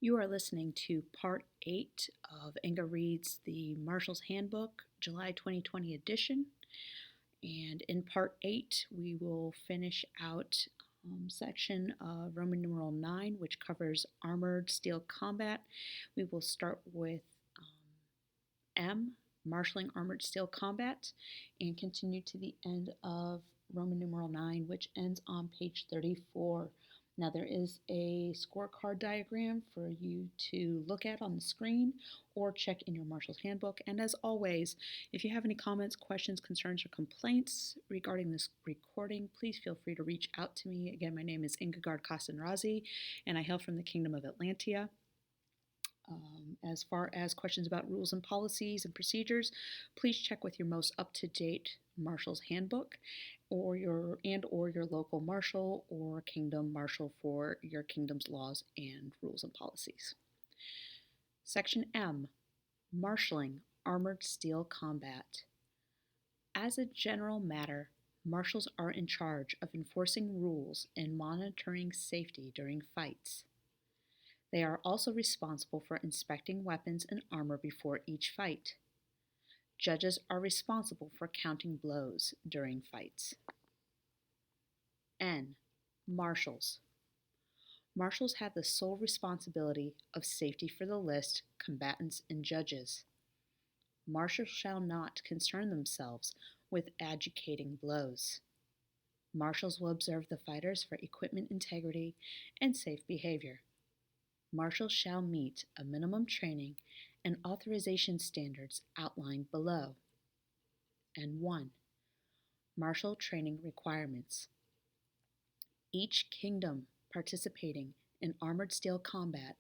You are listening to Part 8 of Inge reads the Marshal's Handbook, July 2020 edition. And in Part 8, we will finish out section of Roman numeral 9, which covers armored steel combat. We will start with M, marshaling armored steel combat, and continue to the end of Roman numeral 9, which ends on page 34. Now, there is a scorecard diagram for you to look at on the screen or check in your Marshal's Handbook. And as always, if you have any comments, questions, concerns, or complaints regarding this recording, please feel free to reach out to me. Again, my name is Ingegerd Kastanrazi, and I hail from the Kingdom of Atlantia. As far as questions about rules and policies and procedures, please check with your most up-to-date Marshal's Handbook or your local marshal or kingdom marshal for your kingdom's laws and rules and policies. Section M, Marshaling Armored Steel Combat. As a general matter, marshals are in charge of enforcing rules and monitoring safety during fights. They are also responsible for inspecting weapons and armor before each fight. Judges are responsible for counting blows during fights. N. Marshals. Marshals have the sole responsibility of safety for the list, combatants, and judges. Marshals shall not concern themselves with adjudicating blows. Marshals will observe the fighters for equipment integrity and safe behavior. Marshals shall meet a minimum training and authorization standards outlined below. And 1. Marshal training requirements. Each kingdom participating in armored steel combat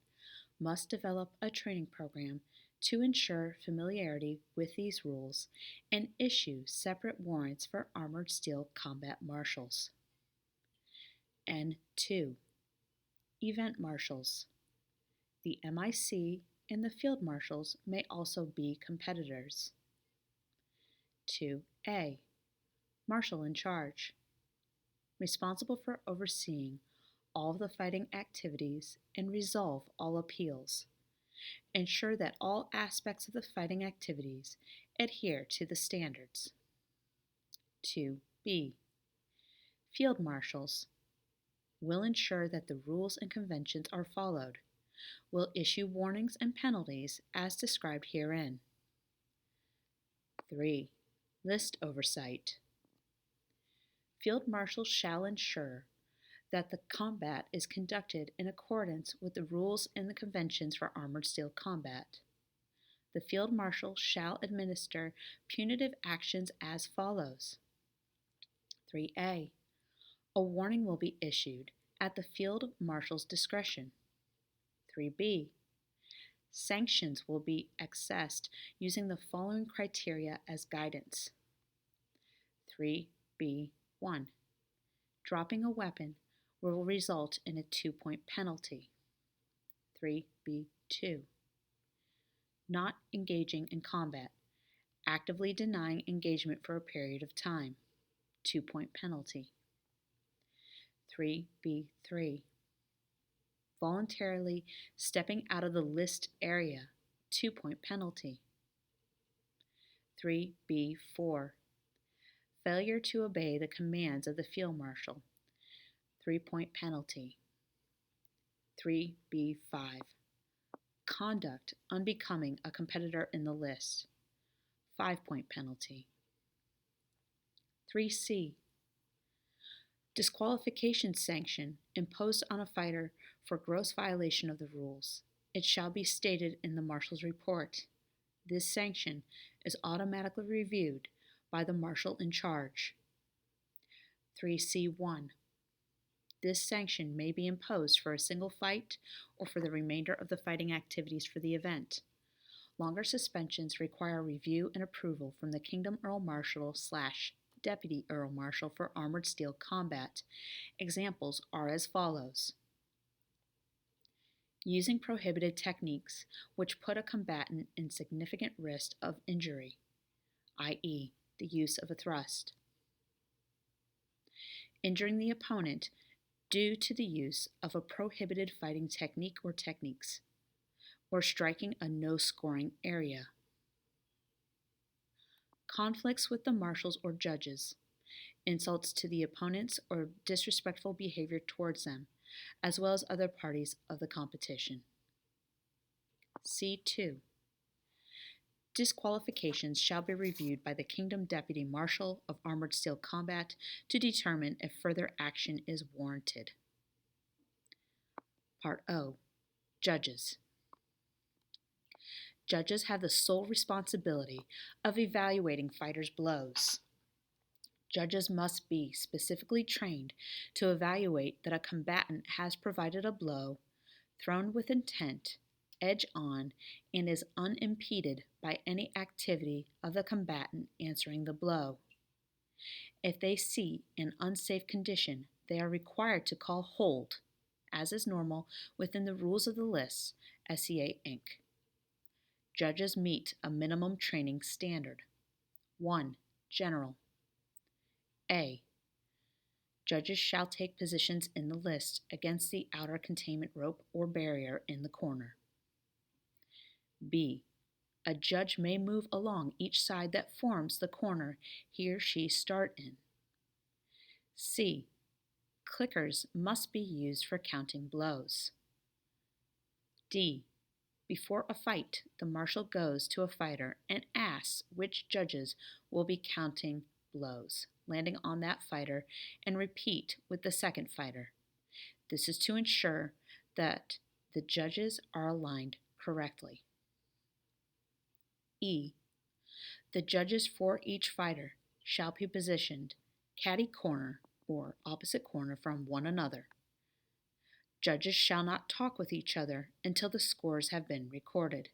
must develop a training program to ensure familiarity with these rules and issue separate warrants for armored steel combat marshals. And 2. Event marshals. The MIC and the field marshals may also be competitors. 2A. Marshal in charge. Responsible for overseeing all the fighting activities and resolve all appeals. Ensure that all aspects of the fighting activities adhere to the standards. 2B. Field marshals. Will ensure that the rules and conventions are followed. Will issue warnings and penalties as described herein. 3. List oversight. Field marshals shall ensure that the combat is conducted in accordance with the rules and the conventions for armored steel combat. The field marshal shall administer punitive actions as follows. 3A. A warning will be issued at the field marshal's discretion. 3B. Sanctions will be assessed using the following criteria as guidance. 3B1. Dropping a weapon will result in a 2-point penalty. 3B2. Not engaging in combat, actively denying engagement for a period of time, 2-point penalty. 3B3. Voluntarily stepping out of the list area, 2-point penalty. 3B4. Failure to obey the commands of the field marshal, 3-point penalty. 3B5. Conduct unbecoming a competitor in the list, 5-point penalty. 3C. Disqualification sanction imposed on a fighter for gross violation of the rules. It shall be stated in the marshal's report. This sanction is automatically reviewed by the marshal in charge. 3C1. This sanction may be imposed for a single fight or for the remainder of the fighting activities for the event. Longer suspensions require review and approval from the Kingdom Earl Marshal / Deputy Earl Marshal for armored steel combat. Examples are as follows. Using prohibited techniques which put a combatant in significant risk of injury, i.e., the use of a thrust. Injuring the opponent due to the use of a prohibited fighting technique or techniques, or striking a no-scoring area. Conflicts with the marshals or judges, insults to the opponents or disrespectful behavior towards them, as well as other parties of the competition. C2. Disqualifications shall be reviewed by the Kingdom Deputy Marshal of Armored Steel Combat to determine if further action is warranted. Part O. Judges. Judges have the sole responsibility of evaluating fighters' blows. Judges must be specifically trained to evaluate that a combatant has provided a blow, thrown with intent, edge on, and is unimpeded by any activity of the combatant answering the blow. If they see an unsafe condition, they are required to call hold, as is normal within the rules of the lists, SCA Inc. Judges meet a minimum training standard. 1. General. A. Judges shall take positions in the list against the outer containment rope or barrier in the corner. B. A judge may move along each side that forms the corner he or she start in. C. Clickers must be used for counting blows. D. Before a fight, the marshal goes to a fighter and asks which judges will be counting blows, landing on that fighter, and repeat with the second fighter. This is to ensure that the judges are aligned correctly. E. The judges for each fighter shall be positioned catty corner or opposite corner from one another. Judges shall not talk with each other until the scores have been recorded.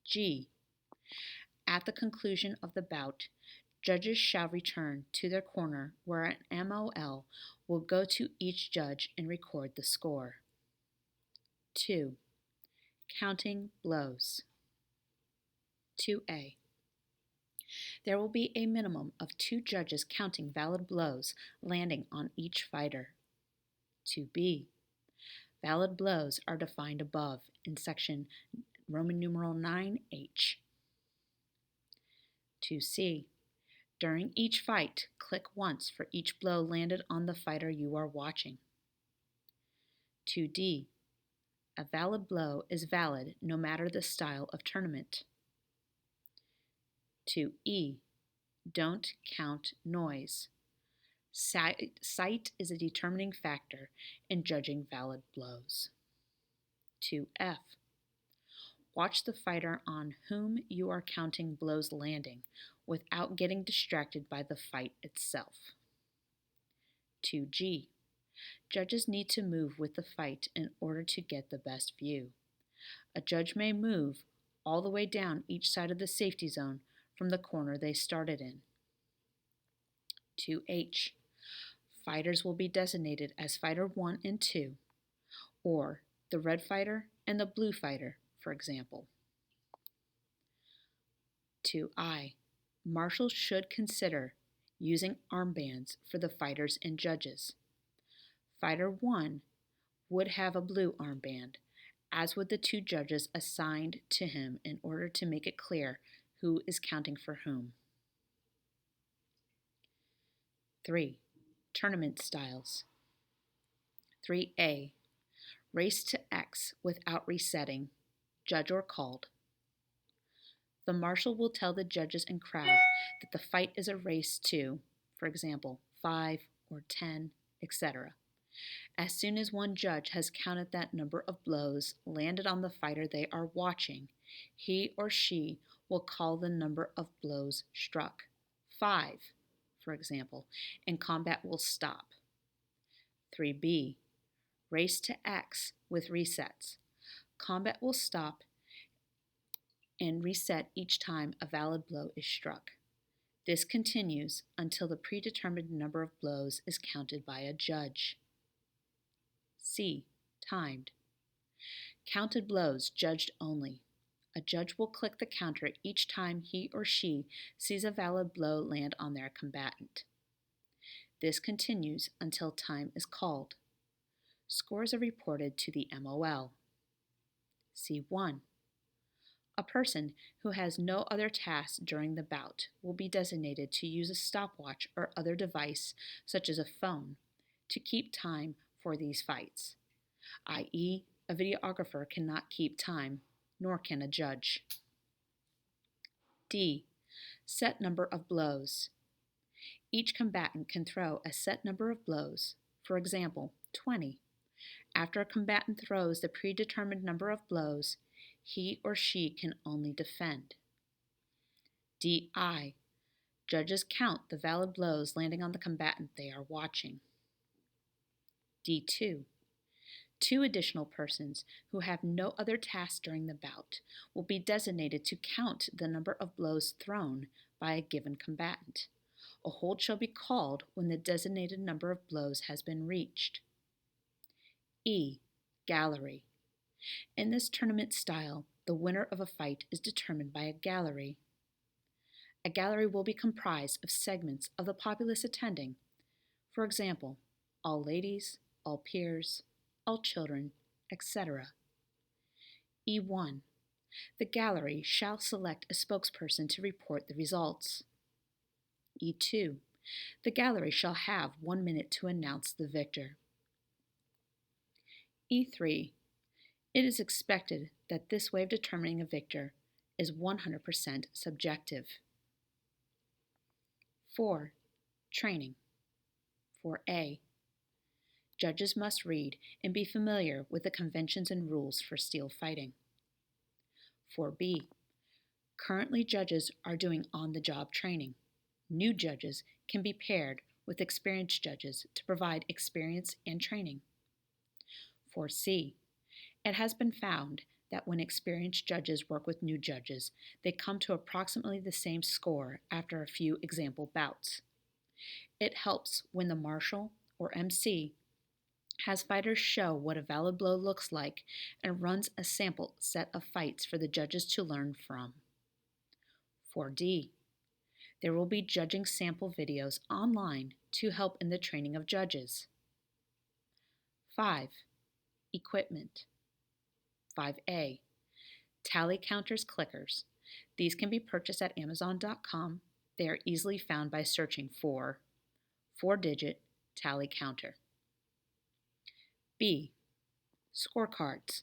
G. At the conclusion of the bout, judges shall return to their corner where an MOL will go to each judge and record the score. 2. Counting blows. 2A. There will be a minimum of 2 judges counting valid blows landing on each fighter. 2B. Valid blows are defined above in section Roman numeral 9H. 2C. During each fight, click once for each blow landed on the fighter you are watching. 2D. A valid blow is valid no matter the style of tournament. 2E. Don't count noise. Sight is a determining factor in judging valid blows. 2F. Watch the fighter on whom you are counting blows landing without getting distracted by the fight itself. 2G. Judges need to move with the fight in order to get the best view. A judge may move all the way down each side of the safety zone from the corner they started in. 2H. Fighters will be designated as Fighter 1 and 2, or the red fighter and the blue fighter, for example. 2I. Marshals should consider using armbands for the fighters and judges. Fighter 1 would have a blue armband, as would the 2 judges assigned to him in order to make it clear who is counting for whom. 3. Tournament styles. 3A. Race to X without resetting, judge or called. The marshal will tell the judges and crowd that the fight is a race to, for example, 5 or 10, etc. As soon as one judge has counted that number of blows landed on the fighter they are watching, he or she will call the number of blows struck, 5, for example, and combat will stop. 3B. Race to X with resets. Combat will stop and reset each time a valid blow is struck. This continues until the predetermined number of blows is counted by a judge. C. Timed. Counted blows judged only. A judge will click the counter each time he or she sees a valid blow land on their combatant. This continues until time is called. Scores are reported to the MOL. C1. A person who has no other tasks during the bout will be designated to use a stopwatch or other device, such as a phone, to keep time for these fights, i.e., a videographer cannot keep time, nor can a judge. D. Set number of blows. Each combatant can throw a set number of blows, for example, 20. After a combatant throws the predetermined number of blows, he or she can only defend. DI. Judges count the valid blows landing on the combatant they are watching. D2. Two additional persons who have no other task during the bout will be designated to count the number of blows thrown by a given combatant. A hold shall be called when the designated number of blows has been reached. E. Gallery. In this tournament style, the winner of a fight is determined by a gallery. A gallery will be comprised of segments of the populace attending, for example, all ladies, all peers, all children, etc. E1. The gallery shall select a spokesperson to report the results. E2. The gallery shall have 1 minute to announce the victor. E3. It is expected that this way of determining a victor is 100% subjective. 4. Training. 4A. Judges must read and be familiar with the conventions and rules for steel fighting. 4B. Currently, judges are doing on-the-job training. New judges can be paired with experienced judges to provide experience and training. 4C. It has been found that when experienced judges work with new judges, they come to approximately the same score after a few example bouts. It helps when the Marshal, or MC, has fighters show what a valid blow looks like and runs a sample set of fights for the judges to learn from. 4D. There will be judging sample videos online to help in the training of judges. 5. Equipment. 5A. Tally counters clickers. These can be purchased at Amazon.com. They are easily found by searching for 4-digit tally counter. B. Scorecards.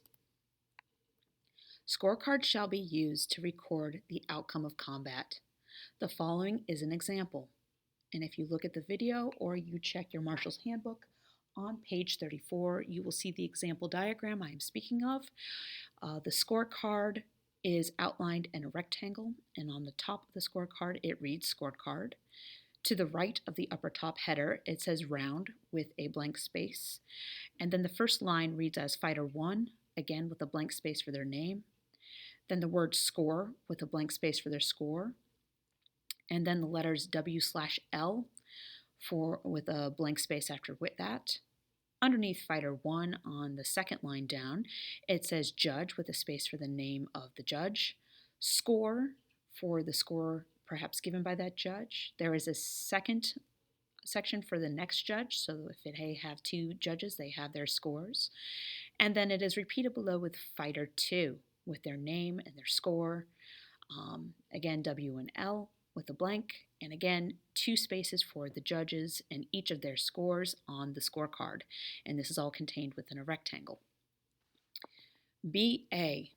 Scorecards shall be used to record the outcome of combat. The following is an example, and if you look at the video or you check your Marshal's Handbook, on page 34 you will see the example diagram I am speaking of. The scorecard is outlined in a rectangle, and on the top of the scorecard it reads scorecard. To the right of the upper top header, it says round with a blank space. And then the first line reads as Fighter 1, again with a blank space for their name. Then the word score with a blank space for their score. And then the letters W/L with a blank space after that. Underneath Fighter 1 on the second line down, it says judge with a space for the name of the judge. Score for the score perhaps given by that judge. There is a second section for the next judge, so if they have two judges, they have their scores. And then it is repeated below with Fighter 2 with their name and their score. Again, W and L with a blank, and again, 2 spaces for the judges and each of their scores on the scorecard. And this is all contained within a rectangle. BA.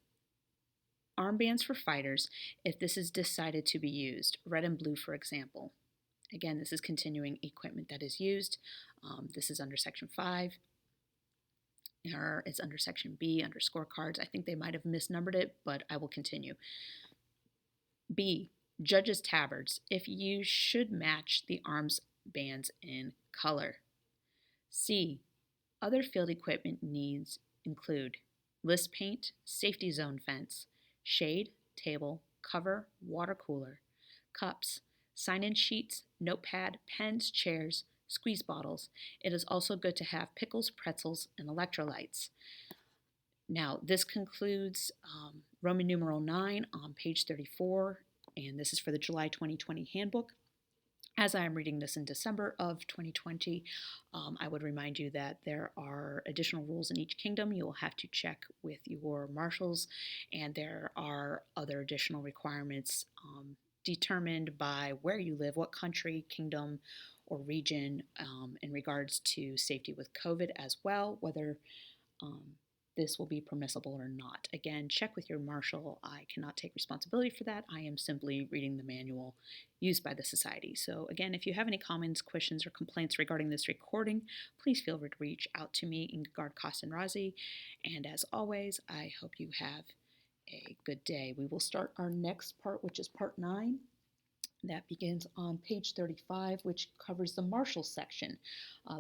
Armbands for fighters if this is decided to be used, red and blue for example. Again, this is continuing equipment that is used. This is under Section 5, or it's under Section B, under scorecards. I think they might have misnumbered it, but I will continue. B. Judges' tabards, if used, should match the arms bands in color. C. Other field equipment needs include list paint, safety zone fence, shade, table, cover, water cooler, cups, sign-in sheets, notepad, pens, chairs, squeeze bottles. It is also good to have pickles, pretzels, and electrolytes. Now, this concludes Roman numeral 9 on page 34, and this is for the July 2020 handbook. As I am reading this in December of 2020, I would remind you that there are additional rules in each kingdom. You will have to check with your marshals, and there are other additional requirements determined by where you live, what country, kingdom, or region in regards to safety with COVID as well, whether um, this will be permissible or not. Again, check with your marshal. I cannot take responsibility for that. I am simply reading the manual used by the society. So again, if you have any comments, questions, or complaints regarding this recording, please feel free to reach out to me, Ingegerd Kastanrazi. And as always, I hope you have a good day. We will start our next part, which is part 9. That begins on page 35, which covers the Marshal section.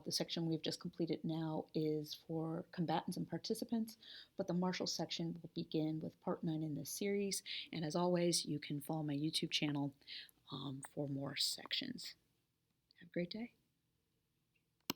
The section we've just completed now is for combatants and participants, but the Marshal section will begin with part 9 in this series. And as always, you can follow my YouTube channel for more sections. Have a great day.